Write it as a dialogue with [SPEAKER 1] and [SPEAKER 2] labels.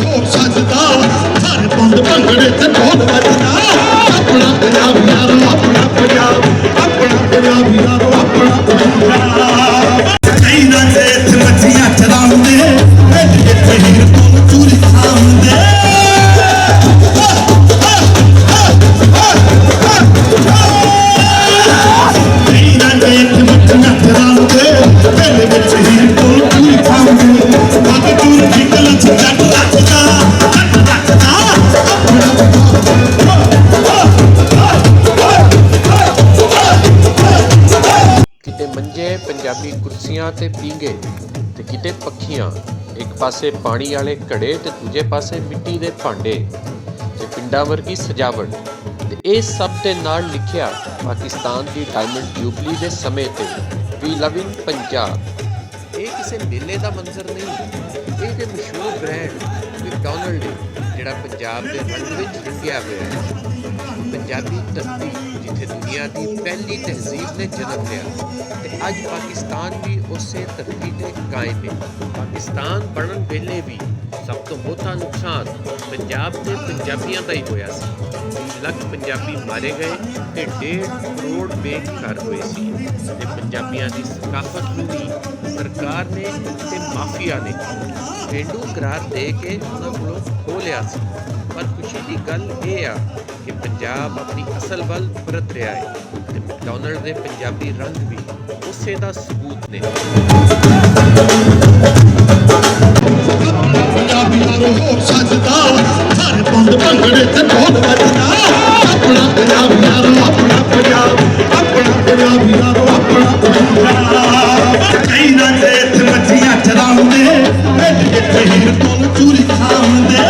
[SPEAKER 1] ਹੋਰ ਸੱਜਦਾ ਸਾਰੇ ਬੰਦ ਭੰਗੜੇ ਤੇ ਢੋਲ ਵੱਜਦਾ ਆਪਣਾ ਪੰਜਾਬ ਯਾਰੋ ਆਪਣਾ ਪੰਜਾਬ ਯਾਰੋ ਆਪਣਾ ਪੰਜਾਬ ਕਈ ਨਾ ਦੇਖ ਮੱਛੀਆਂ ਚਲਾਉਂਦੇ ਇੱਥੇ ਹੀਰ ਤੋਂ ਚੂਰੀ ਖਾਂਦੇ ਕਈ ਨਾ ਦੇਖ ਮੱਛੀਆਂ ਚਲਾਉਂਦੇ ਪਹਿਲੇ ਵਿੱਚ ਹੀਰ ਤੋਂ ਚੂਰੀ ਖਾਂਦੇ ਬਾਕੀ ਚੂਰ ਨਿਕਲ ਜੱਟ ਰੱਖਦਾ
[SPEAKER 2] ਕਿਤੇ ਮੰਜੇ ਪੰਜਾਬੀ ਕੁਰਸੀਆਂ ਤੇ ਪੀਂਘੇ ਤੇ ਕਿਤੇ ਪੱਖੀਆਂ, ਇੱਕ ਪਾਸੇ ਪਾਣੀ ਵਾਲੇ ਘੜੇ ਤੇ ਦੂਜੇ ਪਾਸੇ ਮਿੱਟੀ ਦੇ ਭਾਂਡੇ ਤੇ ਪਿੰਡਾਂ ਵਰਗੀ ਸਜਾਵਟ ਤੇ ਇਹ ਸਭ ਦੇ ਨਾਲ ਲਿਖਿਆ ਪਾਕਿਸਤਾਨ ਦੀ ਡਾਇਮੰਡ ਜੂਬਲੀ ਦੇ ਸਮੇਂ ਤੇ ਵੀ ਲਵ ਇਨ ਪੰਜਾਬ। ਇਹ ਕਿਸੇ ਮੇਲੇ ਦਾ ਮੰਜ਼ਰ ਨਹੀਂ, ਇਹ ਤੇ ਮਸ਼ਹੂਰ ਬ੍ਰਾਂਡ ਮੈਕਡੋਨਲਡ ਜਿਹੜਾ ਪੰਜਾਬ ਦੇ ਰੰਗ ਵਿੱਚ ਰੰਗਿਆ ਹੋਇਆ ਹੈ। ਪੰਜਾਬੀ ਧਰਤੀ ਜਿੱਥੇ ਦੁਨੀਆ ਦੀ ਪਹਿਲੀ ਤਹਿਜ਼ੀਬ ਨੇ ਜਨਮ ਲਿਆ ਤੇ ਅੱਜ ਪਾਕਿਸਤਾਨ ਵੀ ਉਸੇ ਧਰਤੀ ਤੇ ਕਾਇਮ ਹੈ। ਪਾਕਿਸਤਾਨ ਬਣਨ ਵੇਲੇ ਵੀ ਸਭ ਤੋਂ ਬਹੁਤਾ ਨੁਕਸਾਨ ਪੰਜਾਬ ਦੇ ਪੰਜਾਬੀਆਂ ਦਾ ਹੀ ਹੋਇਆ ਸੀ। 20 ਲੱਖ ਪੰਜਾਬੀ ਮਾਰੇ ਗਏ ਤੇ 1.5 ਕਰੋੜ ਬੇਘਰ ਹੋਏ ਸੀ ਤੇ ਪੰਜਾਬੀਆਂ ਦੀ ਸਕਾਫਤ ਨੂੰ ਵੀ ਸਰਕਾਰ ਨੇ ਤੇ ਮਾਫੀਆ ਨੇ ਪੇਂਡੂ ਕਰਾਰ ਦੇ ਕੇ ਉਹਨਾਂ ਕੋਲੋਂ ਖੋਹ ਲਿਆ ਸੀ। ਪਰ ਖੁਸ਼ੀ ਦੀ ਗੱਲ ਇਹ ਆ ਕਿ ਪੰਜਾਬ ਆਪਣੀ ਅਸਲ ਵੱਲ ਪਰਤ ਰਿਹਾ ਹੈ ਤੇ ਮੈਕਡੋਨਲਡ ਦੇ ਪੰਜਾਬੀ ਰੰਗ ਵੀ ਉਸੇ ਦਾ ਸਬੂਤ ਨੇ।
[SPEAKER 1] ਪੰਜਾਬੀ ਯਾਰੋ ਹੋਰ ਸੱਜਦਾ ਸਾਰੇ ਬੰਦ ਭੰਗੜੇ ਤੇ ਢੋਲ ਵੱਜਦਾ ਆਪਣਾ ਪੰਜਾਬ ਯਾਰੋ ਆਪਣਾ ਪੰਜਾਬ ਯਾਰੋ ਆਪਣਾ ਪੰਜਾਬ ਕਈ ਨਾ ਦੇਖ ਮੱਛੀਆਂ ਚਲਾਉਂਦੇ ਇੱਥੇ ਹੀਰ ਤੋਂ ਚੂਰੀ ਖਾਂਦੇ